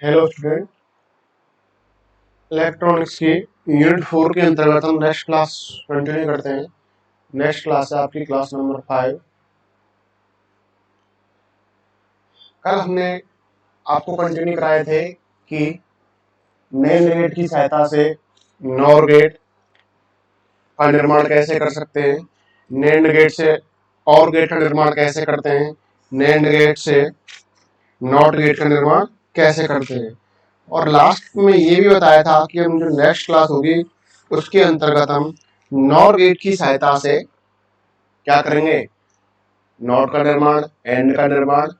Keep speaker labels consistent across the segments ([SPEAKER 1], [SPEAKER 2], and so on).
[SPEAKER 1] Hello student. Electronics की unit 4 के अंतर्गत हम नेक्स्ट क्लास कंटिन्यू करते हैं। नेक्स्ट क्लास है आपकी क्लास नंबर 5। कल हमने आपको कंटिन्यू कराए थे कि नेंड गेट की सहायता से नॉर गेट का निर्माण कैसे कर सकते हैं, नेंड गेट से और गेट का निर्माण कैसे करते हैं, नेंड गेट से नॉट गेट का निर्माण कैसे करते हैं। और लास्ट में ये भी बताया था कि हम जो नेक्स्ट क्लास होगी उसके अंतर्गत हम नॉर गेट की सहायता से क्या करेंगे, नॉट का निर्माण, एंड का निर्माण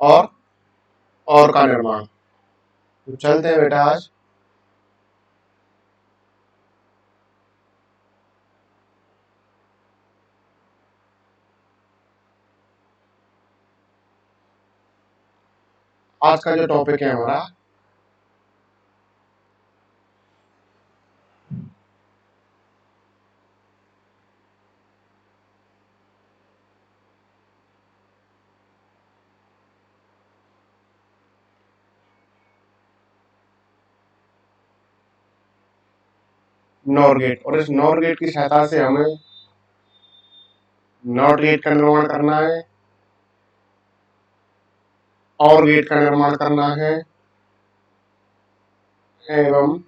[SPEAKER 1] और का निर्माण। तो चलते हैं बेटा आज। आज का जो टॉपिक है हमारा नॉर गेट, और इस नॉर गेट की सहायता से हमें नॉट गेट का निर्माण करना है, और गेट का निर्माण करना है एवं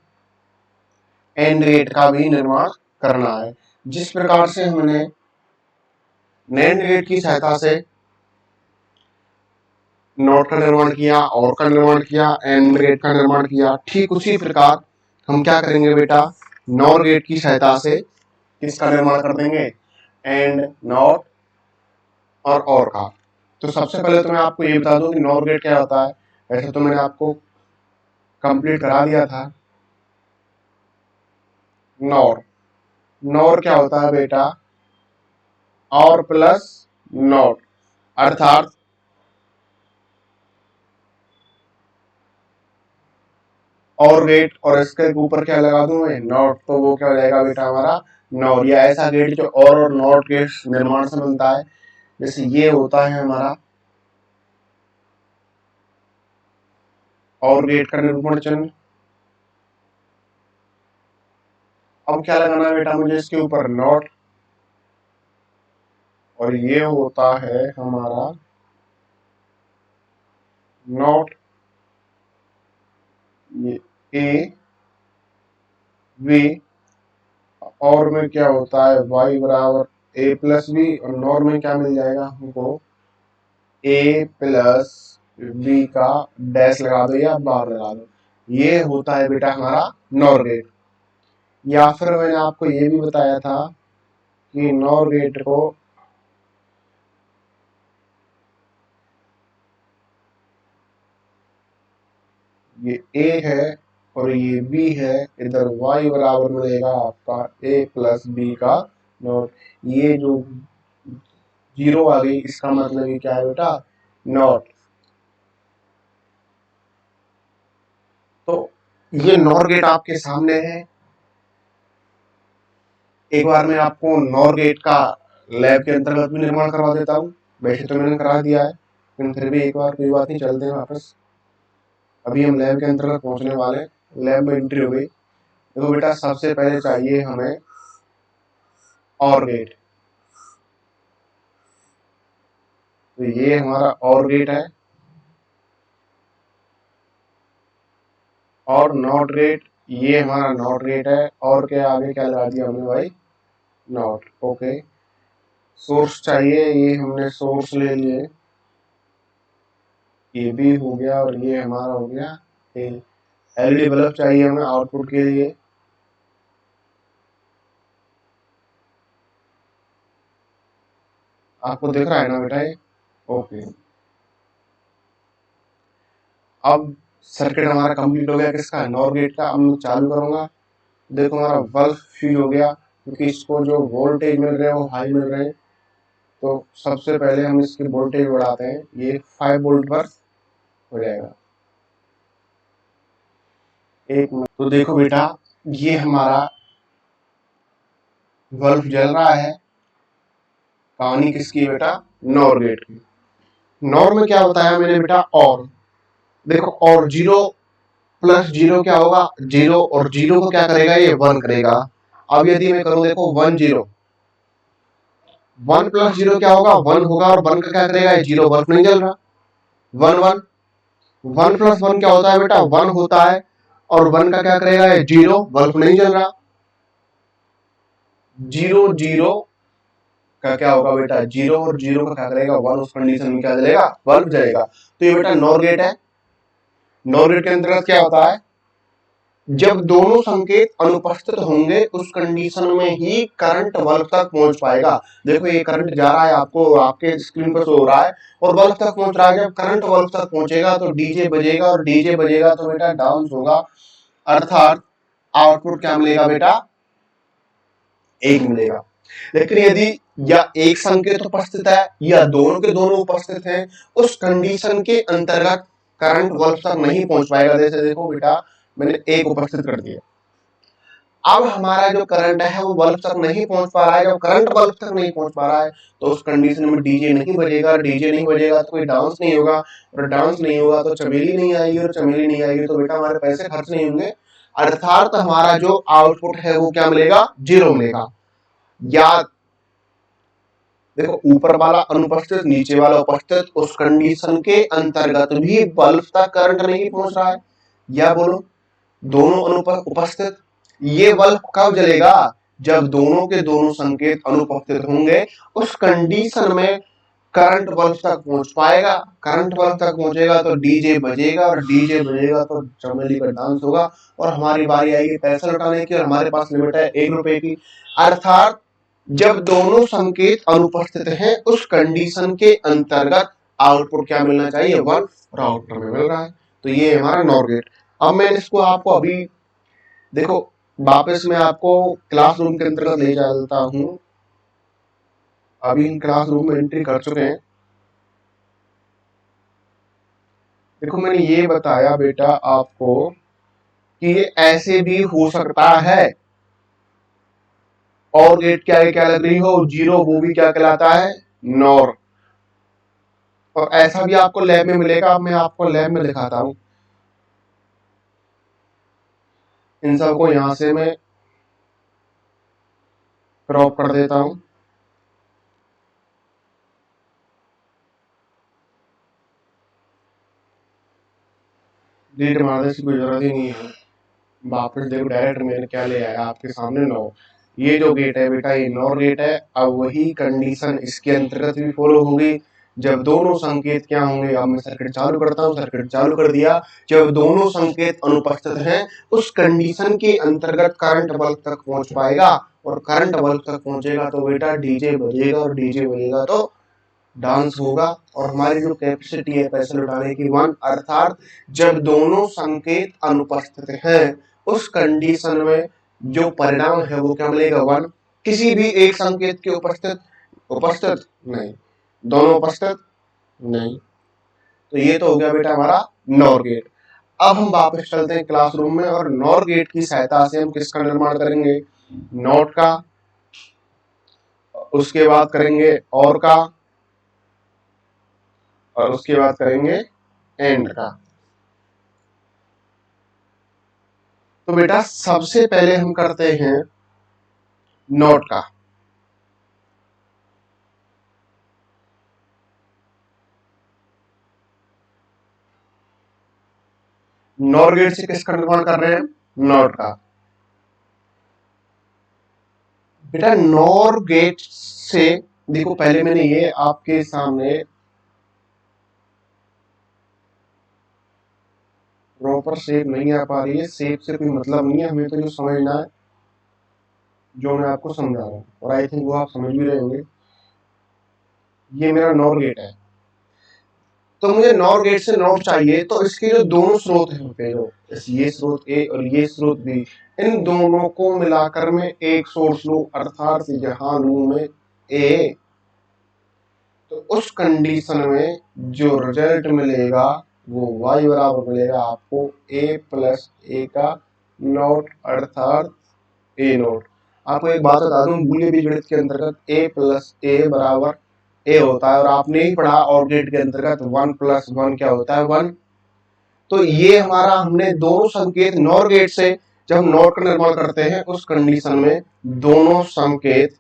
[SPEAKER 1] एंड गेट का भी निर्माण करना है। जिस प्रकार से हमने नैंड गेट की सहायता से नॉट का निर्माण किया, और का निर्माण किया, एंड गेट का निर्माण किया, ठीक उसी प्रकार हम क्या करेंगे बेटा, नॉर गेट की सहायता से किसका निर्माण कर देंगे, एंड, नॉट और का। तो सबसे पहले तो मैं आपको ये बता दूं कि नॉर गेट क्या होता है। वैसे तो मैंने आपको कंप्लीट करा दिया था। नॉर नॉर क्या होता है बेटा, और प्लस नॉट, अर्थात और गेट और इसके ऊपर क्या लगा दूं मैं, नॉट, तो वो क्या हो जाएगा बेटा हमारा नॉर। या ऐसा गेट जो और नॉट के निर्माण से बनता है, जैसे ये होता है हमारा और गेट का निरूपण चिन्ह। अब क्या लगाना है बेटा मुझे इसके ऊपर, नॉट, और ये होता है हमारा नॉट, ये ए बी, और में क्या होता है y बराबर ए प्लस बी, और नॉर में क्या मिल जाएगा हमको, ए प्लस बी का डैश लगा दो या बार लगा दो। ये होता है बेटा हमारा नॉर गेट। या फिर मैंने आपको ये भी बताया था कि नॉर गेट को ये ए है और ये बी है, इधर y बराबर मिलेगा आपका ए प्लस बी का नॉट। ये जो जीरो आ गई इसका मतलब ये क्या है बेटा, नॉट। तो ये नॉर गेट आपके सामने है। एक बार मैं आपको नॉर गेट का लैब के अंतर्गत भी निर्माण करवा देता हूँ। वैसे तो मैंने करा दिया है, लेकिन फिर भी एक बार कोई बात नहीं, चलते हैं वापस। अभी हम लैब के अंतर्गत पहुंचने वाले, लैब में एंट्री हो गई। देखो बेटा, सबसे पहले चाहिए हमें और गेट। तो ये हमारा और गेट है, और नॉट गेट, ये हमारा नॉट गेट है, और के आगे क्या लगा दिया हमने भाई, नॉट। ओके, सोर्स चाहिए, ये हमने सोर्स ले लिए, ये भी हो गया, और ये हमारा हो गया एलईडी बल्ब चाहिए हमें आउटपुट के लिए। आपको दिख रहा है ना बेटा ये, ओके। अब सर्किट हमारा कंप्लीट हो गया, किसका, नॉर गेट का। अब मैं चालू करूंगा, देखो हमारा बल्ब फ्यूज हो गया, क्योंकि इसको जो वोल्टेज मिल रहे हैं वो हाई मिल रहे हैं। तो सबसे पहले हम इसकी वोल्टेज बढ़ाते हैं, ये 5 वोल्ट पर हो जाएगा। एक मिनट, तो देखो बेटा ये हमारा बल्ब जल रहा है। कहानी किसकी बेटा, नॉर गेट की। नॉर में क्या बताया मैंने बेटा, और देखो, और 0 प्लस 0 क्या होगा, 0, और 0 को क्या करेगा, ये 1 करेगा। अब यदि मैं करूं, देखो 1 0, 1 प्लस 0 क्या होगा, 1 होगा, और 1 का क्या करेगा, ये 0 बल्ब नहीं जल रहा। 1 1, 1 प्लस 1 क्या होता है बेटा, 1 होता है, और 1 का क्या करेगा, ये 0 बल्ब नहीं जल रहा। 0 0 का क्या होगा बेटा, 0 और 0 का क्या करेगा, 1, उस कंडीशन में क्या जलेगा, बल्ब जलेगा। तो ये बेटा नॉर गेट है। नॉर गेट के अंतर्गत क्या होता है, जब दोनों संकेत अनुपस्थित होंगे उस कंडीशन में ही करंट बल्ब तक पहुंच पाएगा। देखो ये करंट जा रहा है, आपको आपके स्क्रीन पर शो हो रहा है, और बल्ब तक पहुंच रहा है। जब करंट बल्ब तक पहुंचेगा तो डीजे बजेगा, और डीजे बजेगा तो बेटा डाउन होगा, अर्थात आउटपुट क्या मिलेगा बेटा, 1 मिलेगा। लेकिन यदि या एक संकेत उपस्थित है या दोनों के दोनों उपस्थित हैं, उस कंडीशन के अंतर्गत करंट बल्ब तक नहीं पहुंच पाएगा। जैसे देखो बेटा, मैंने एक उपस्थित कर दिया, अब हमारा जो करंट है वो बल्ब तक नहीं पहुंच पा रहा है। जब करंट बल्ब तक नहीं पहुंच पा रहा है तो उस कंडीशन में डीजे नहीं बजेगा। डीजे नहीं बजेगा तो कोई डांस नहीं होगा, और डांस नहीं होगा तो चमेली नहीं आएगी, और चमेली नहीं आएगी तो बेटा हमारे पैसे खर्च नहीं होंगे, अर्थात हमारा जो आउटपुट है वो क्या मिलेगा, 0 मिलेगा। या देखो, ऊपर वाला अनुपस्थित, नीचे वाला उपस्थित, उस कंडीशन के अंतर्गत भी बल्ब तक करंट नहीं पहुंच रहा है। या बोलो, दोनों अनुपस्थित, ये बल्ब कब जलेगा, जब दोनों के दोनों संकेत अनुपस्थित होंगे, उस कंडीशन में करंट बल्ब तक पहुंच पाएगा। करंट बल्ब तक पहुंचेगा तो डीजे बजेगा, और डीजे बजेगा तो चमेली का डांस होगा, और हमारी बारी आएगी पैसा लौटाने की, और हमारे पास लिमिट है 1 रुपए की। अर्थात जब दोनों संकेत अनुपस्थित हैं उस कंडीशन के अंतर्गत आउटपुट क्या मिलना चाहिए, 1, और आउटपुट में मिल रहा है। तो ये हमारा नॉर गेट। अब मैं इसको आपको अभी देखो वापस मैं आपको क्लासरूम के अंतर्गत ले जाता हूं। अभी इन क्लासरूम में एंट्री कर चुके हैं। देखो मैंने ये बताया बेटा आपको कि ये ऐसे भी हो सकता है, और गेट क्या लग रही हो, 0, वो भी क्या कहलाता है, नॉर। और ऐसा भी आपको लैब में मिलेगा, मैं आपको लैब में दिखाता हूं। इन सबको यहां से मैं क्रॉप कर देता हूं। डिलीट मारने की कोई जरूरत ही नहीं है। वापस देखो डायरेक्ट मैंने क्या ले आया आपके सामने, नौ। ये जो गेट है बेटा, ये नॉर गेट है। अब वही कंडीशन इसके अंतर्गत भी फॉलो होगी, जब दोनों संकेत क्या होंगे। अब मैं सर्किट चालू करता हूँ, सर्किट चालू कर दिया। जब दोनों संकेत अनुपस्थित हैं उस कंडीशन के अंतर्गत करंट बल्ब तक पहुंच पाएगा, और करंट बल्ब तक पहुंचेगा तो बेटा डीजे बजेगा, और डीजे बजेगा तो डांस होगा, और हमारी जो कैपेसिटी है पैसे लुटाने की 1। अर्थात जब दोनों संकेत अनुपस्थित हैं उस कंडीशन में जो परिणाम है वो क्या मिलेगा, 1। किसी भी एक संकेत के उपस्थित उपस्थित नहीं, दोनों उपस्थित नहीं। तो ये तो हो गया बेटा हमारा नॉर गेट। अब हम वापस चलते हैं क्लासरूम में, और नॉर गेट की सहायता से हम किसका निर्माण करेंगे, नॉट का, उसके बाद करेंगे और का, और उसके बाद करेंगे एंड का। तो बेटा सबसे पहले हम करते हैं नॉट का। नॉर गेट से किसका निर्माण कर रहे हैं, नॉट का। बेटा नॉर गेट से देखो, पहले मैंने ये आपके सामने प्रॉपर शेप नहीं आ पा रही है, शेप से कोई मतलब नहीं है, हमें तो जो समझना है जो मैं आपको समझा रहा हूँ, और आई थिंक वो आप समझ भी रहे होंगे। ये मेरा नॉर गेट है, तो मुझे नॉर गेट से नॉट चाहिए, तो इसके जो दोनों स्रोत होते हैं, जो ये स्रोत ए और ये स्रोत बी, इन दोनों को मिलाकर मैं एक सोर्स लूं, अर्थात यहां लूं मैं ए। तो उस कंडीशन में जो रिजल्ट मिलेगा वो y बराबर मिलेगा आपको a प्लस ए का नॉट, अर्थात ए नॉट। आपको एक बात बता दूं, बूलियन बीजगणित के अंतर्गत a प्लस ए बराबर ए होता है, और आपने ही पढ़ा और गेट के अंतर्गत 1 प्लस 1 क्या होता है, 1। तो ये हमारा हमने दोनों संकेत नॉर गेट से जब हम नॉट का निर्माण करते हैं उस कंडीशन में दोनों संकेत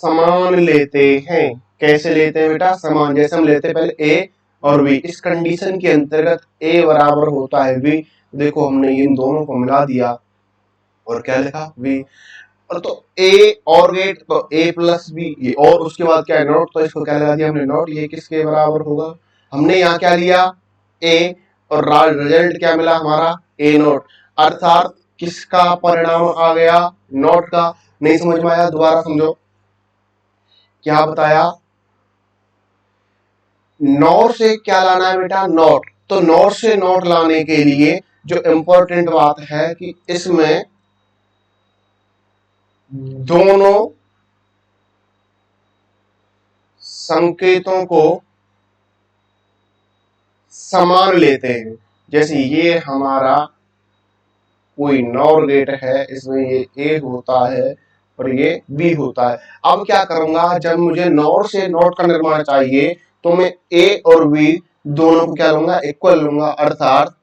[SPEAKER 1] समान लेते हैं। कैसे लेते हैं बेटा? समान। जैसे हम लेते हैं पहले ए और बी, इस कंडीशन के अंतर्गत ए बराबर होता है बी। देखो हमने इन दोनों को मिला दिया और क्या लिखा? बी। और तो ए और गेट तो ए प्लस बी, ये और उसके बाद क्या है? नॉट। तो इसको क्या लगा दिया हमने? नॉट। ये किसके बराबर होगा? हमने यहाँ क्या लिया? ए, और रिजल्ट क्या मिला हमारा? ए नॉट। अर्थात किसका परिणाम आ गया? नॉट का। नहीं समझ में आया? दोबारा समझो। क्या बताया? नॉट से क्या लाना है बेटा? नॉट। तो नॉट से नॉट लाने के लिए जो इंपॉर्टेंट बात है कि इसमें दोनों संकेतों को समान लेते हैं। जैसे ये हमारा कोई नॉर गेट है, इसमें ये ए होता है और ये बी होता है। अब क्या करूंगा? जब मुझे नॉर से नॉट का निर्माण चाहिए तो मैं ए और बी दोनों को क्या लूंगा? इक्वल लूंगा। अर्थात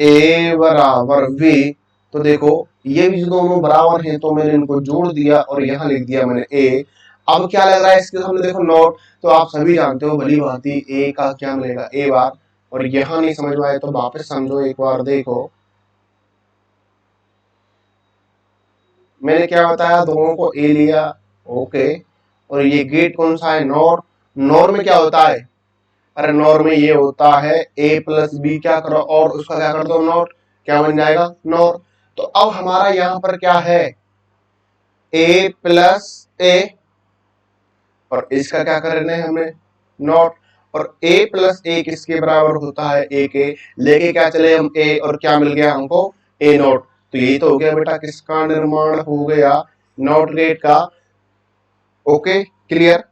[SPEAKER 1] ए बराबर बी। तो देखो ये भी दोनों बराबर हैं, तो मैंने इनको जोड़ दिया और यहां लिख दिया मैंने ए। अब क्या लग रहा है इसके सामने? देखो नॉट। तो आप सभी जानते हो भली भांति ए का क्या मिलेगा? ए बार। और यहां नहीं समझ में आए तो वापस समझो एक बार। देखो मैंने क्या बताया? दोनों को ए लिया, ओके। और ये गेट कौन सा है? नॉर। नॉर में क्या होता है? अरे नॉर में ये होता है ए प्लस बी, क्या करो और उसका क्या कर दो? नॉट। क्या बन जाएगा? नॉर। तो अब हमारा यहां पर क्या है? ए प्लस ए, और इसका क्या करना है हमें? नॉट। और ए प्लस ए किसके बराबर होता है? ए के। लेके क्या चले हम? ए, और क्या मिल गया हमको? ए नॉट। तो यही तो हो गया बेटा, किसका निर्माण हो गया? नॉट गेट का। Okay, clear?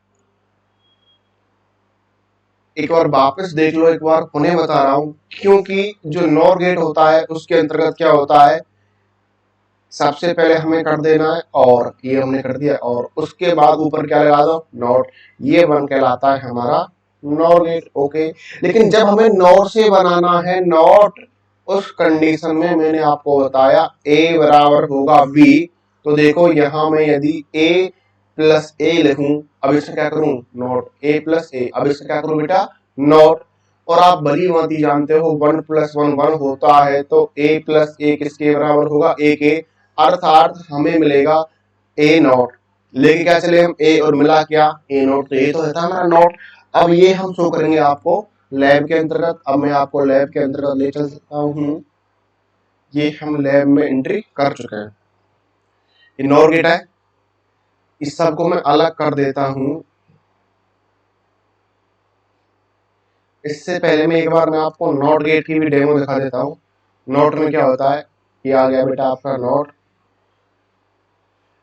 [SPEAKER 1] एक बार वापस देख लो, एक बार पुनः बता रहा हूं, क्योंकि जो नॉर गेट होता है उसके अंतर्गत क्या होता है? सबसे पहले हमें कर देना है और, ये हमने कर दिया, और उसके बाद ऊपर क्या लगा दो? नॉट। ये बन कहलाता है हमारा नॉर गेट। ओके। लेकिन जब हमें नॉर से बनाना है नॉट, उस कंडीशन में मैंने आपको बताया ए बराबर होगा बी। तो देखो यहां मैं यदि ए प्लस ए लिखूं, अब इससे क्या करूं? नॉट। ए प्लस ए, अब इससे क्या करूं बेटा? नॉट। और आप भली भांति जानते हो 1 + 1 1 होता है, तो ए प्लस ए किसके बराबर होगा? ए के। अर्थात हमें मिलेगा ए नॉट। लेके क्या चले हम? ए, और मिला क्या? ए नॉट। तो ये तो है हमारा नॉट। अब ये हम शो करेंगे आपको लैब के अंतर्गत। अब मैं आपको लैब के अंतर्गत ले चल सकता हूँ। ये हम लैब में एंट्री कर चुके हैं। ये नॉर गेट है, इस सब को मैं अलग कर देता हूँ। इससे पहले मैं एक बार मैं आपको नॉट गेट की भी डेमो दिखा देता हूँ। नॉट में क्या होता है? ये आ गया बेटा आपका नॉट।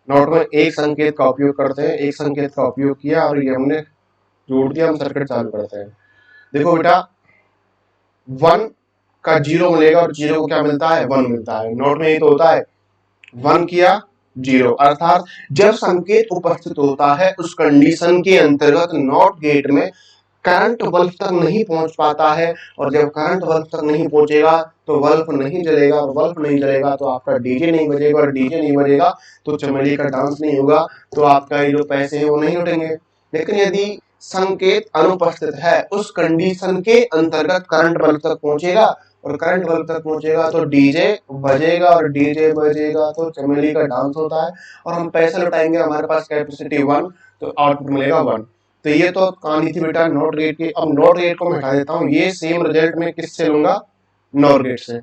[SPEAKER 1] नॉट में एक संकेत का उपयोग करते हैं, एक संकेत का उपयोग किया और ये हमने जोड़ दिया, हम सर्किट चालू करते हैं। देखो बेटा 1 का 0 मिलेगा और 0 को क्या मिलता है? 1 मिलता है। नॉट में ये तो होता है 1 किया 0। अर्थात जब संकेत उपस्थित होता है उस कंडीशन के अंतर्गत नॉट गेट में करंट बल्ब तक नहीं पहुंच पाता है, और जब करंट बल्ब तक नहीं पहुंचेगा तो बल्ब नहीं जलेगा, और बल्ब नहीं जलेगा तो आपका डीजे नहीं बजेगा, और डीजे नहीं बजेगा तो चमेली का डांस नहीं होगा, तो आपका ये जो पैसे हैं वो नहीं लौटेंगे। लेकिन यदि संकेत अनुपस्थित है उस कंडीशन के अंतर्गत करंट बल्ब तक पहुंचेगा, और करंट बल्ब तक पहुंचेगा तो डीजे बजेगा, और डीजे बजेगा तो चमेली का डांस होता है, और हम पैसे लौटाएंगे। हमारे पास कैपेसिटी 1, तो आउटपुट मिलेगा 1। तो ये तो कहानी थी बेटा नॉट गेट की। अब नॉट गेट को मैं हटा देता हूं, ये सेम रिजल्ट में किससे लूंगा? नॉर गेट से।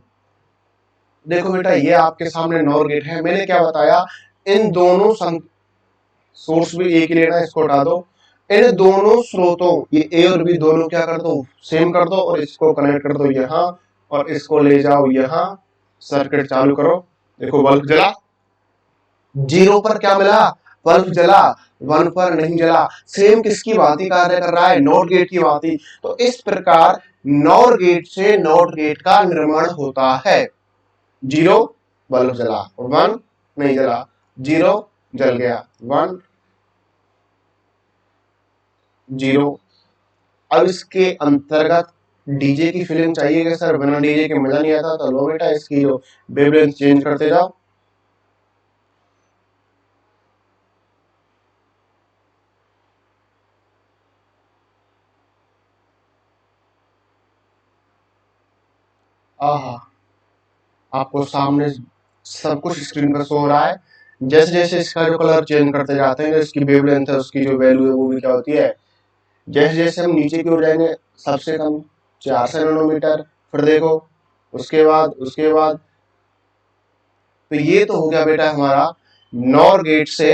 [SPEAKER 1] देखो बेटा ये आपके सामने नॉर गेट है। मैंने क्या बताया? इन दोनों सोर्स भी एक ही लेना है, इसको हटा दो। इन दोनों स्रोतों, ये ए और बी दोनों क्या कर दो? सेम कर दो, और इसको कनेक्ट कर दो यहाँ, और इसको ले जाओ यहाँ, सर्किट चालू करो। देखो बल्ब जला, 0 पर क्या मिला? बल्ब जला, 1 पर नहीं जला। सेम किसकी भांति कार्य कर रहा है? नॉट गेट की भांति। तो इस प्रकार नॉर गेट से नॉट गेट का निर्माण होता है। 0 बल्ब जला, 1 नहीं जला, 0 जल गया, 1 जीरो। अब इसके अंतर्गत डीजे की फीलिंग चाहिए कि सर बिना डीजे के मजा नहीं आता, तो लो बेटा इसकी जो वेवलेंथ चेंज करते जाओ। आहा, आपको सामने सब कुछ स्क्रीन पर शो हो रहा है। जैसे जैसे इसका जो कलर चेंज करते जाते हैं, इसकी वेवलेंथ है, उसकी जो वैल्यू है वो भी क्या होती है। जैसे जैसे हम नीचे की ओर जाएंगे, सबसे कम 400 नैनोमीटर, फिर देखो उसके बाद तो ये तो हो गया बेटा हमारा नॉर गेट से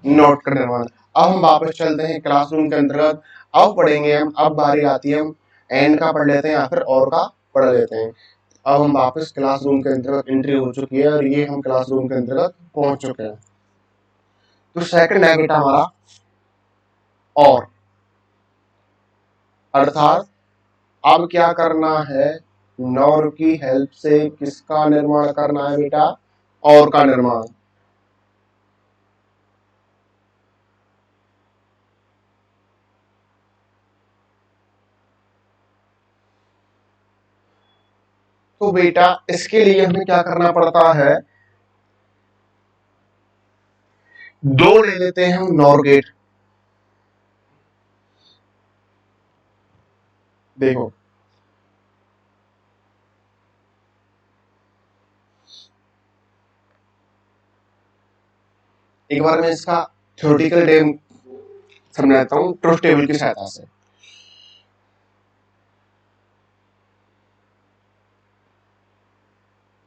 [SPEAKER 1] नोट का निर्माण। अब हम वापस चलते हैं क्लासरूम के अंतर्गत। अब पढ़ेंगे हम, अब बारी आती है हम एंड का पढ़ लेते हैं या फिर और का पढ़ लेते हैं। अब हम वापस क्लासरूम के अंतर्गत एंट्री हो चुकी है और ये हम क्लासरूम के अंतर्गत पहुंच चुके हैं। तो सेकंड है बेटा हमारा और, अर्थात अब क्या करना है, नॉर की हेल्प से किसका निर्माण करना है बेटा, और का निर्माण। तो बेटा इसके लिए हमें क्या करना पड़ता है, दो ले लेते हैं हम नॉर गेट। देखो एक बार मैं इसका थ्योरेटिकल डेम समझाता हूँ ट्रुथ टेबल की सहायता से।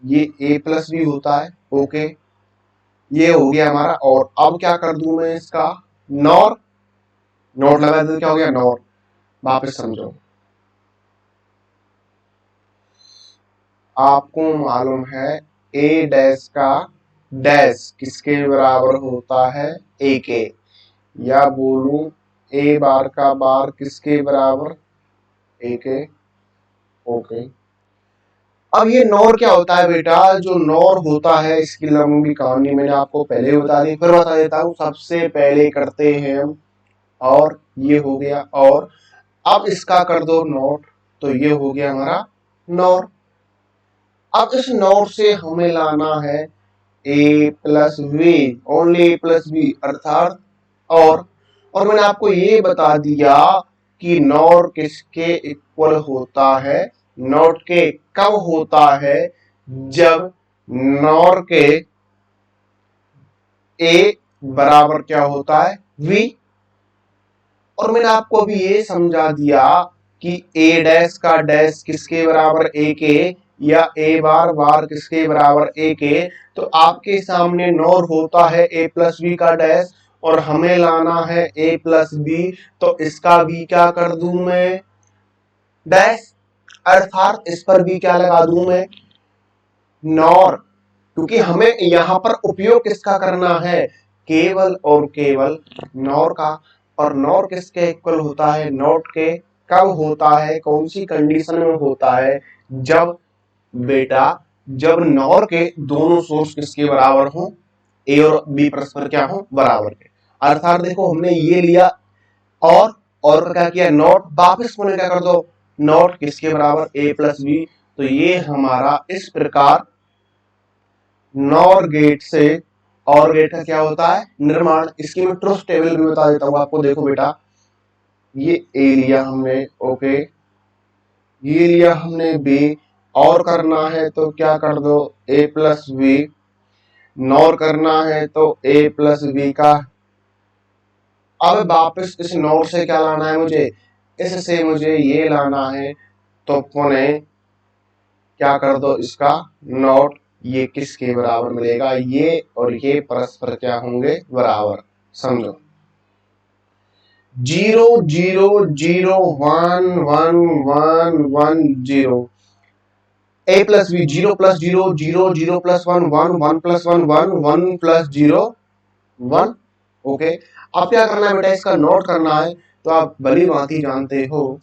[SPEAKER 1] ये a प्लस बी होता है, ओके, ये हो गया हमारा। और अब क्या कर दूं मैं इसका नॉर, नोट लगा दे, क्या हो गया नॉर। वापस समझो, आपको मालूम है a डैश का डैश किसके बराबर होता है, a के, या बोलूं a बार का बार किसके बराबर, a के, ओके। अब ये नॉर क्या होता है बेटा, जो नॉर होता है इसकी लंबी कहानी मैंने आपको पहले ही बता दी, फिर बता देता हूं। सबसे पहले करते हैं हम और, ये हो गया और, अब इसका कर दो नॉट, तो ये हो गया हमारा नॉर। अब इस नॉट से हमें लाना है ए प्लस बी, ओनली ए प्लस बी, अर्थात और मैंने आपको ये बता दिया कि नॉर किसके इक्वल होता है, नॉट के कब होता है, जब नॉर के ए बराबर क्या होता है, वी। और मैंने आपको अभी ये समझा दिया कि ए डैश का डैश किसके बराबर, ए के, या ए बार बार किसके बराबर, ए के। तो आपके सामने नॉर होता है ए प्लस बी का डैश, और हमें लाना है ए प्लस बी, तो इसका भी क्या कर दूं मैं, डैश, अर्थात इस पर भी क्या लगा दूं मैं, नॉर। क्योंकि हमें यहां पर उपयोग किसका करना है, केवल और केवल नॉर का। और नॉर किसके इक्वल होता है, नॉट के कब होता है, कौन सी कंडीशन में होता है, जब बेटा, जब नॉर के दोनों सोर्स किसके बराबर हो, ए और बी परस्पर क्या हो, बराबर के। अर्थात देखो हमने ये लिया और क्या किया, नॉट, वापिस मैंने क्या कर दो, नॉट किसके बराबर, ए प्लस बी। तो ये हमारा इस प्रकार नॉर गेट से और गेट का क्या होता है, निर्माण। इसकी मैं ट्रुथ टेबल भी बता देता हूं आपको। देखो बेटा, ये ए लिया हमने, ओके, ये लिया हमने बी, और करना है तो क्या कर दो, ए प्लस बी, नॉर करना है तो ए प्लस बी का। अब वापस इस नॉर से क्या लाना है मुझे, इससे मुझे ये लाना है, तो पुनः क्या कर दो इसका नॉट, ये किसके बराबर मिलेगा, ये और ये परस्पर क्या होंगे, बराबर। समझो, 0 0 0 1 1 1 1 0, a plus B, 0 plus 0 0 0 plus 1 1 1 plus 1 1 1 plus 0 1, okay. अब क्या करना है बेटा, इसका नोट करना है। तो आप भली भांति जानते हो,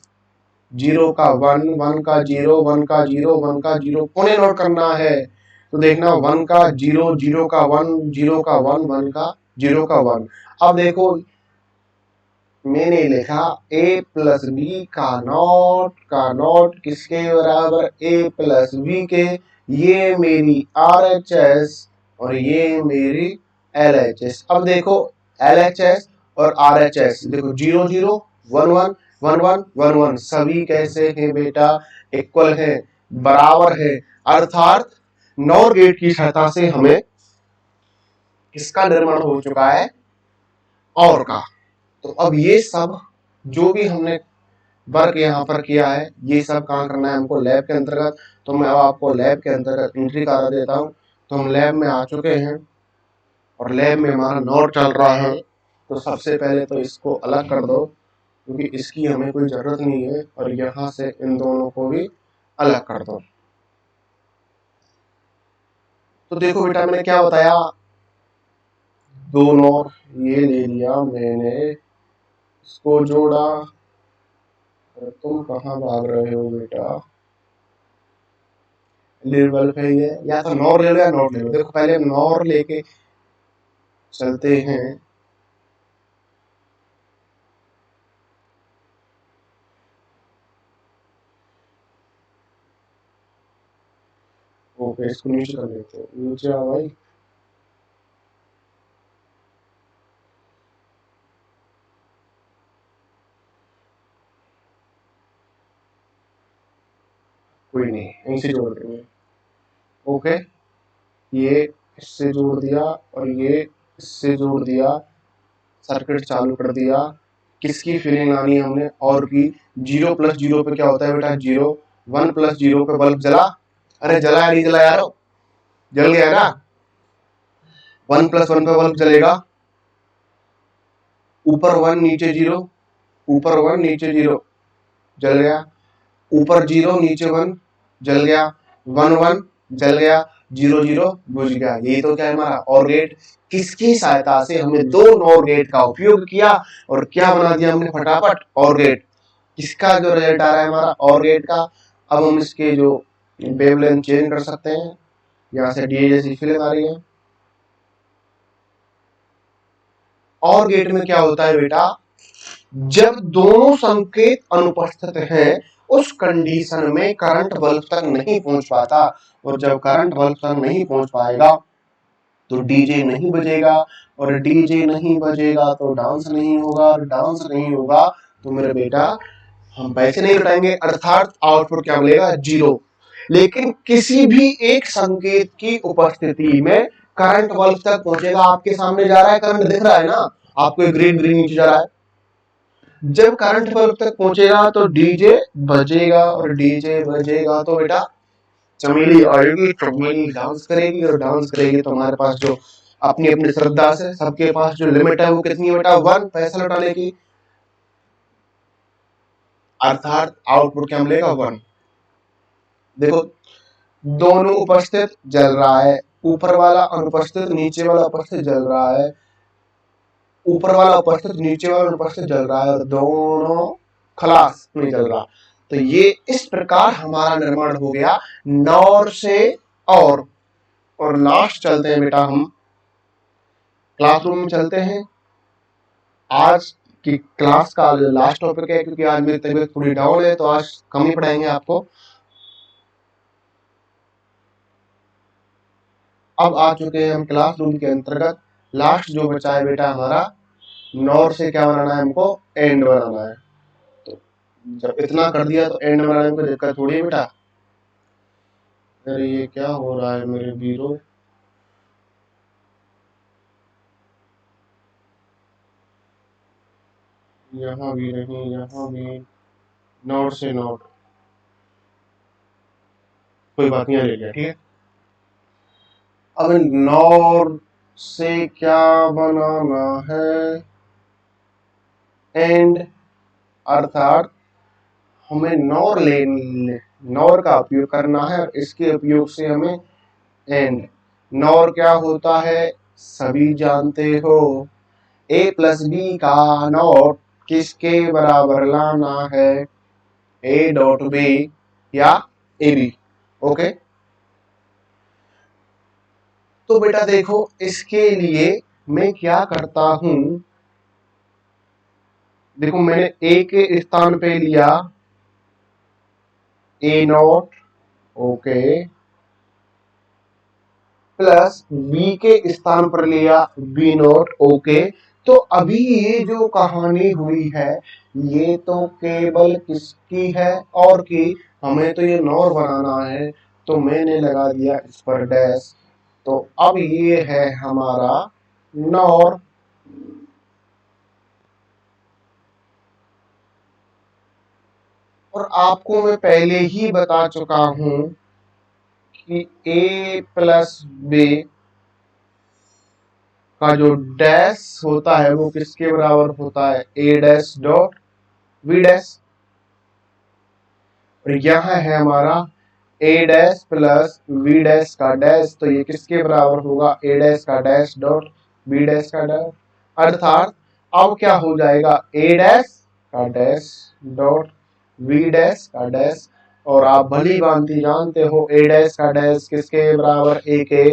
[SPEAKER 1] 0 का 1 1 का 0 1 का 0 1 का 0 पुनः नोट करना है। तो देखना 1 का 0 0 का 1 0 का 1 1 का 0 का 1। अब देखो मैंने लिखा a प्लस बी का नॉट किसके बराबर, a प्लस बी के। ये मेरी RHS और ये मेरी LHS। अब देखो LHS और RHS देखो 0 0 1 1 1 1 1 1 सभी कैसे हैं बेटा, इक्वल है, बराबर है। अर्थात नॉर गेट की सहायता से हमें किसका निर्माण हो चुका है, और का। तो अब ये सब जो भी हमने वर्क यहाँ पर किया है, ये सब कहाँ करना है हमको, लैब के अंतर्गत। तो मैं अब आपको लैब के अंतर्गत एंट्री करा देता हूँ। तो हम लैब में आ चुके हैं और लैब में हमारा नोट चल रहा है। तो सबसे पहले तो इसको अलग कर दो क्योंकि इसकी हमें कोई जरूरत नहीं है, और यहाँ से इन दोनों को भी अलग कर दो। तो देखो बेटा मैंने क्या बताया, दो नोट ये ले लिया मैंने, इसको जोड़ा। तुम कहाँ भाग रहे हो बेटा, लेवल पे है, या तो नॉर ले लो या नॉट ले लो। देखो पहले नॉर लेके चलते हैं। ओके इसको नीचे कर लेते हैं, नीचे आओ भाई। कोई नहीं, यहीं से जोड़ देंगे। ओके ये इससे जोड़ दिया और ये इससे जोड़ दिया, सर्किट चालू कर दिया। किसकी फीलिंग लानी है हमने, और की। 0 प्लस 0 पे क्या होता है बेटा, 0। 1 प्लस 0 पे बल्ब जला, अरे जला या नहीं जला यार, जल गया ना। 1 प्लस 1 पे बल्ब जलेगा, ऊपर 1 नीचे 0, ऊपर 1 नीचे 0, जल गया। ऊपर 0 नीचे 1, जल गया। 1 1 जल गया, 0 0 बुझ गया। ये तो क्या है हमारा और गेट। किसकी सहायता से हमने दो नॉर गेट का उपयोग किया और क्या बना दिया हमने फटाफट, और गेट। किसका जो रिजल्ट आ रहा है हमारा, और गेट का। अब हम इसके जो वेवलेंथ चेंज कर सकते हैं, यहाँ से डी जैसी फीलिंग आ रही है। और गेट में क्या होता है बेटा, जब दोनों संकेत अनुपस्थित हैं उस कंडीशन में करंट बल्ब तक नहीं पहुंच पाता, और जब करंट बल्ब तक नहीं पहुंच पाएगा तो डीजे नहीं बजेगा, और डीजे नहीं बजेगा तो डांस नहीं होगा, और डांस नहीं होगा तो मेरे बेटा हम पैसे नहीं लौटाएंगे, अर्थात आउटपुट क्या मिलेगा, 0। लेकिन किसी भी एक संकेत की उपस्थिति में करंट बल्ब तक पहुंचेगा। आपके सामने जा रहा है, करंट दिख रहा है ना आपको, ग्रीन ग्रीन नीचे जा रहा है। जब करंट बल्ब तक पहुंचेगा तो डीजे बजेगा, और डीजे बजेगा तो बेटा चमेली आएगी, चमेली डांस करेगी, और डांस करेगी तो हमारे पास जो अपनी अपनी श्रद्धा से सबके पास जो लिमिट है वो कितनी है बेटा, 1 पैसा लौटाने की। अर्थात आउटपुट क्या मिलेगा, 1। देखो दोनों उपस्थित जल रहा है, ऊपर वाला अनुपस्थित, नीचे वाला उपस्थित जल रहा है, ऊपर वाला उपस्थित नीचे वाला उपस्थित जल रहा है, और दोनों खलास नहीं जल रहा। तो ये इस प्रकार हमारा निर्माण हो गया नॉर से। और लास्ट चलते हैं बेटा, हम क्लासरूम में चलते हैं। आज की क्लास का लास्ट टॉपिक है, क्योंकि आज मेरी तबीयत थोड़ी डाउन है तो आज कम ही पढ़ाएंगे आपको। अब आ चुके हैं हम क्लासरूम के अंतर्गत। लास्ट जो बचा है बेटा हमारा, नॉर से क्या बनाना है हमको, एंड बनाना है। तो जब इतना कर दिया तो एंड बनाने में कोई दिक्कत थोड़ी है बेटा। अरे ये क्या हो रहा है मेरे वीरो, यहाँ भी नहीं, यहाँ भी नॉट से नॉट, कोई बात नहीं, ले लिया ठीक है। अब नॉर से क्या बनाना है, एंड। अर्थात हमें नॉर का उपयोग करना है, और इसके उपयोग से हमें एंड। नॉर क्या होता है सभी जानते हो, ए प्लस बी का नॉट किसके बराबर लाना है, ए डॉट बी या ए बी। ओके तो बेटा देखो इसके लिए मैं क्या करता हूं, देखो मैंने ए के स्थान पे लिया ए नॉट, ओके, प्लस बी के स्थान पर लिया बी नॉट, ओके। तो अभी ये जो कहानी हुई है ये तो केवल किसकी है, और की। हमें तो ये नॉर बनाना है तो मैंने लगा दिया इस पर डैश। तो अब ये है हमारा नॉर। और आपको मैं पहले ही बता चुका हूं कि ए प्लस बी का जो डैश होता है वो किसके बराबर होता है, ए डैश डॉट वी डैश। और यह है हमारा ए डैश प्लस वी डैश का डैश, तो ये किसके बराबर होगा, ए डैश का डैश डॉट बी डैश का डैश। अर्थात अब क्या हो जाएगा, ए डैश का डैश डॉट वी डैश का डैश। और आप भली भांति जानते हो ए डैश का डैश किसके बराबर ए के,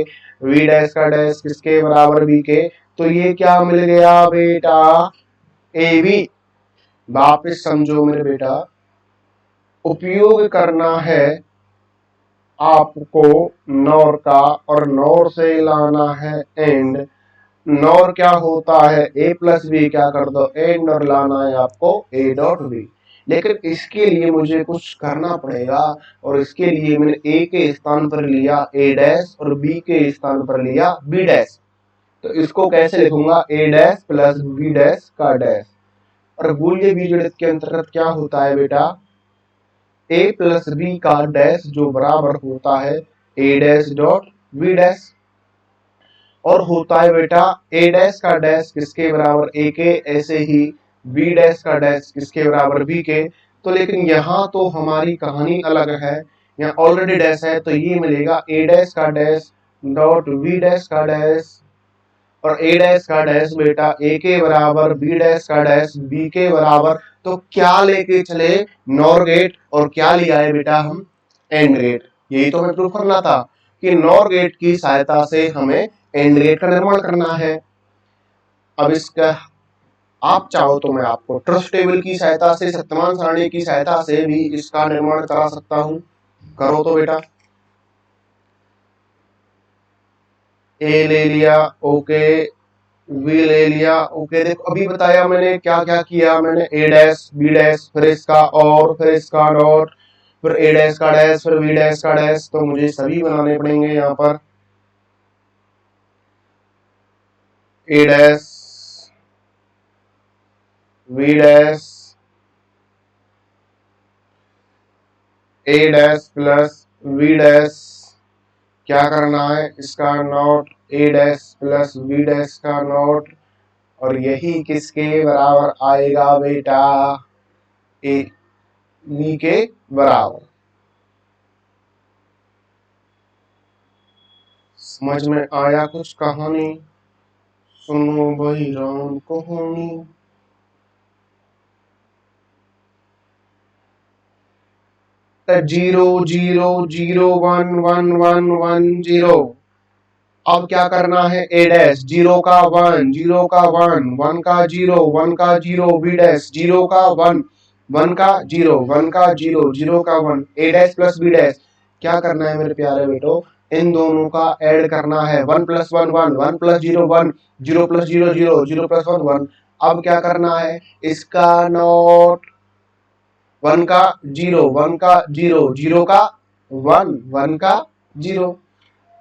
[SPEAKER 1] वी डैश का डैश किसके बराबर बी के। तो ये क्या मिल गया बेटा, ए बी। वापिस समझो मेरे बेटा, उपयोग करना है आपको नॉर का, और नॉर से लाना है एंड। नॉर क्या होता है, ए प्लस बी, क्या कर दो एंड, और लाना है आपको ए डॉट बी। लेकिन इसके लिए मुझे कुछ करना पड़ेगा, और इसके लिए मैंने ए के स्थान पर लिया ए डैश और बी के स्थान पर लिया बी डैश। तो इसको कैसे लिखूंगा, ए डैश प्लस बी डैश का डैश। और बूलियन बीजगणित के अंतर्गत क्या होता है बेटा, ए प्लस बी का डैश जो बराबर होता है ए डैश डॉट बी डैश। और होता है बेटा ए डैश का डैश किसके बराबर, ए के, ऐसे ही बी डैश का डैश किसके बराबर, बी के। तो लेकिन यहाँ तो हमारी कहानी अलग है, यहाँ ऑलरेडी डैश है, तो ये मिलेगा ए डैश का डैश डॉट बी डैश का डैश। और ए डैश का डैश बेटा ए के बराबर, बी डैश का डैश बी के बराबर। तो क्या लेके चले, नॉर गेट, और क्या लिया है बेटा हम, एंड गेट। यही तो हमें प्रूफ करना था कि नॉर गेट की सहायता से हमें एंड गेट का निर्माण करना है। अब इसका आप चाहो तो मैं आपको ट्रुथ टेबल की सहायता से, सत्यमान सारणी की सहायता से भी इसका निर्माण करा सकता हूं। करो तो बेटा, ए ले लिया, ओके, वी ले लिया, ओके। देखो अभी बताया मैंने क्या क्या किया, मैंने ए डैश बी डैश, फिर इसका और, फिर इसका डॉट, फिर ए डैश का डैश, फिर वी डैश का डैश। तो मुझे सभी बनाने पड़ेंगे यहाँ पर, A dash, V dash, A dash plus V dash, क्या करना है इसका not, A dash plus V dash का नॉट। और यही किसके बराबर आएगा बेटा, ए बी के बराबर। समझ में आया कुछ कहानी, सुनो भाई राम कहानी। Zero zero zero one one one one zero. अब क्या करना है, ए डैश जीरो का वन, जीरो का वन, वन का जीरो, वन का जीरो, बी डैश जीरो का वन, वन का जीरो, वन का जीरो, जीरो का वन, ए डैश प्लस बी डैश। क्या करना है मेरे प्यारे बेटो, इन दोनों का ऐड करना है, one plus one one, one plus zero one, zero plus zero zero, zero plus one one. अब क्या करना है, इसका नॉट, वन का जीरो, वन का जीरो, जीरो का वन, वन का जीरो।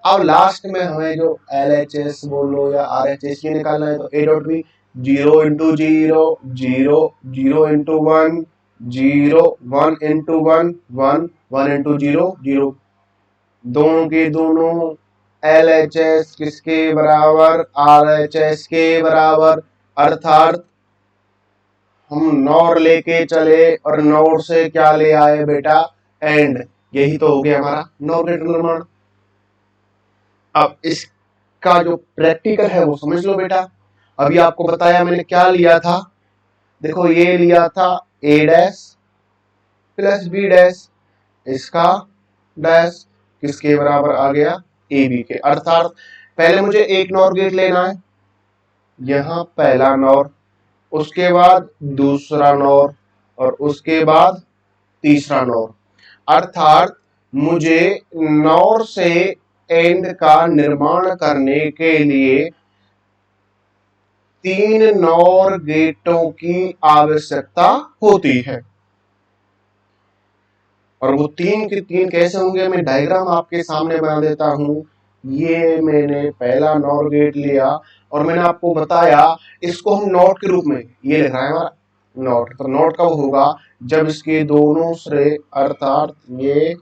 [SPEAKER 1] अब लास्ट में हमें जो LHS बोलो या RHS की निकालना है, तो A dot B, zero into zero, zero, zero into one, zero, one into one, one, one into zero, zero. दोनों के दोनों LHS किसके बराबर, RHS के बराबर। अर्थात हम नॉर लेके चले और नॉर से क्या ले आए बेटा, एंड। यही तो हो गया हमारा नॉर गेट निर्माण। अब इसका जो प्रैक्टिकल है वो समझ लो बेटा। अभी आपको बताया मैंने क्या लिया था, देखो ये लिया था ए डैश प्लस बी डैश, इसका डैश किसके बराबर आ गया, ए बी के। अर्थात पहले मुझे एक नॉर गेट लेना है, यहां पहला नॉर, उसके बाद दूसरा नॉर और उसके बाद तीसरा नॉर। अर्थात मुझे नॉर से एंड का निर्माण करने के लिए 3 नॉर गेटों की आवश्यकता होती है। और वो 3 के 3 कैसे होंगे, मैं डायग्राम आपके सामने बना देता हूं। ये मैंने पहला नॉर गेट लिया और मैंने आपको बताया इसको हम नोट के रूप में ये लिख रहा है हमारा नोट। तो नोट कब होगा, जब इसके दोनों सिरे अर्थात ये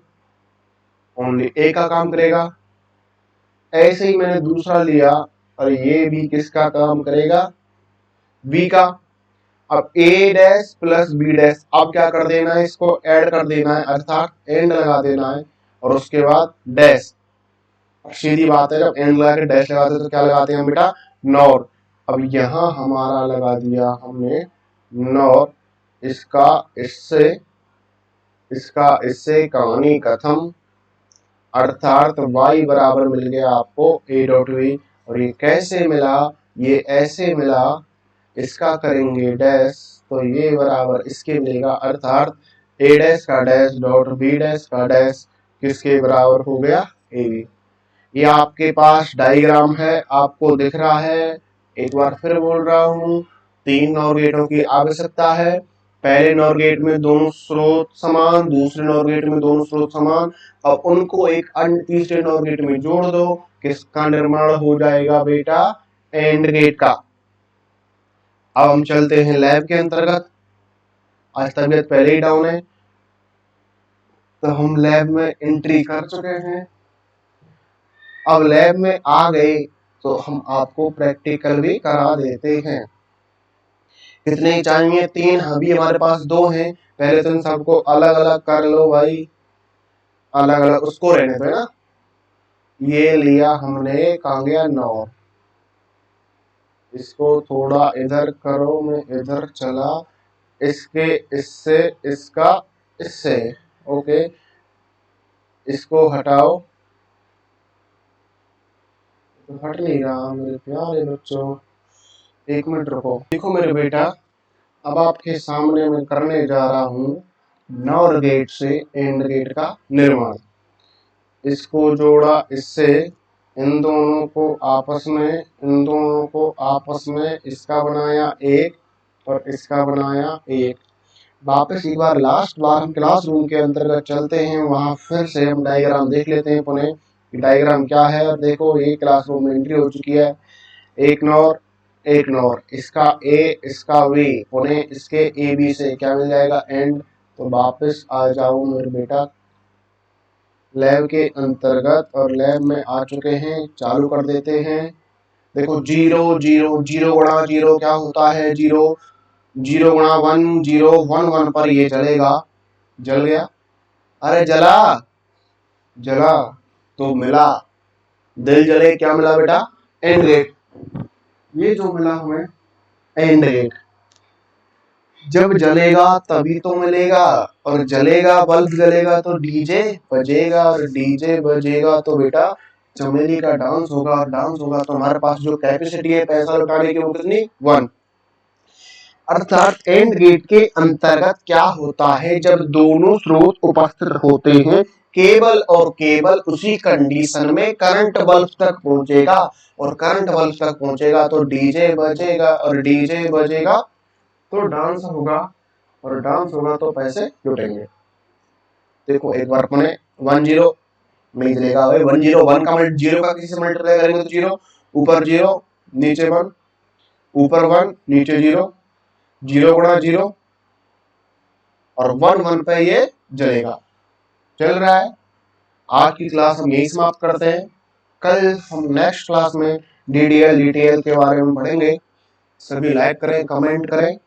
[SPEAKER 1] ओनली ए का काम करेगा। ऐसे ही मैंने दूसरा लिया और ये भी किसका काम करेगा, बी का। अब ए डैश प्लस बी डैश, अब क्या कर देना है, इसको ऐड कर देना है अर्थात एंड लगा देना है और उसके बाद डैश। सीधी बात है, जब एंड लगा के डैश लगाते हैं तो क्या लगाते हैं हम बेटा, नॉर। अब यहां हमारा लगा दिया हमने नॉर। इसका इससे कहानी खत्म। अर्थात y बराबर मिल गया आपको a डॉट वी। और ये कैसे मिला, ये ऐसे मिला, इसका करेंगे डैश तो ये बराबर इसके मिलेगा। अर्थात a डैश का डैश डॉट b डैश का डैश किसके बराबर हो गया, ए बी। ये आपके पास डायग्राम है, आपको दिख रहा है। एक बार फिर बोल रहा हूं, 3 नॉर गेटों की आवश्यकता है। पहले नॉर गेट में दोनों स्रोत समान, दूसरे नॉर गेट में दोनों स्रोत समान। अब उनको एक अन्य तीसरे नॉर गेट में जोड़ दो, किसका निर्माण हो जाएगा बेटा, एंड गेट का। अब हम चलते हैं लैब के अंतर्गत। आज तबियत पहले ही डाउन है तो हम लैब में एंट्री कर चुके हैं। अब लैब में आ गए तो हम आपको प्रैक्टिकल भी करा देते हैं। कितने चाहिए, 3, अभी हमारे पास 2 हैं। पहले तो इन सबको अलग अलग कर लो भाई, अलग अलग उसको रहने दो ना। ये लिया हमने, कहाँ गया नॉर। इसको थोड़ा इधर करो, मैं इधर चला। इसके इससे, इसका इससे, ओके। इसको हटाओ, तो हट नहीं रहा मेरे प्यारे बच्चों, एक मिनट रुको। देखो मेरे बेटा, अब आपके सामने मैं करने जा रहा हूं नॉर गेट से एंड गेट का निर्माण। इसको जोड़ा इससे, इन दोनों को आपस में इसका बनाया एक और इसका बनाया एक। वापस एक बार लास्ट बार हम क्लासरूम के अंतर्गत चलते हैं, वहां फिर से हम डायग्राम देख लेते हैं पुनः, डायग्राम क्या है। और देखो ये क्लासरूम में एंट्री हो चुकी है, एक नॉर एक नॉर, इसका ए इसका वी, पुनः इसके ए बी से क्या मिल जाएगा, एंड। तो वापस आ जाओ मेरे बेटा लैब के अंतर्गत, और लैब में आ चुके हैं, चालू कर देते हैं। देखो 0 0 0 गुणा 0 क्या होता है, 0 0 गुणा 1 0 1 1 पर ये जलेगा। जल गया, अरे जला जला तो मिला, दिल जले, क्या मिला बेटा, एंड गेट। ये जो मिला हमें एंड गेट, जब जलेगा तभी तो मिलेगा। और जलेगा, बल्ब जलेगा तो डीजे बजेगा, और डीजे बजेगा तो बेटा चमेली का डांस होगा, और डांस होगा तो हमारे पास जो कैपेसिटी है पैसा लुटाने की वो कितनी, 1। अर्थात एंड गेट के अंतर्गत क्या होता है, जब दोनों स्रोत उपस्थित होते हैं, केबल और केबल उसी कंडीशन में करंट बल्ब तक पहुंचेगा, और करंट बल्ब तक पहुंचेगा तो डीजे बजेगा, और डीजे बजेगा तो डांस होगा, और डांस होगा तो पैसे लुटेंगे। देखो एक बार अपने 1 0 नहीं चलेगा भाई, 1 0 1 का मल्ट 0 का किसी से मल्टीप्लाई करेंगे तो 0, ऊपर 0 नीचे 1, ऊपर 1 नीचे 0, 0 गुणा 0 और 1 1 पे ये जलेगा। चल रहा है। आज की क्लास हम यही समाप्त करते हैं। कल हम नेक्स्ट क्लास में डीडीएल डीटीएल के बारे में पढ़ेंगे। सभी लाइक करें, कमेंट करें।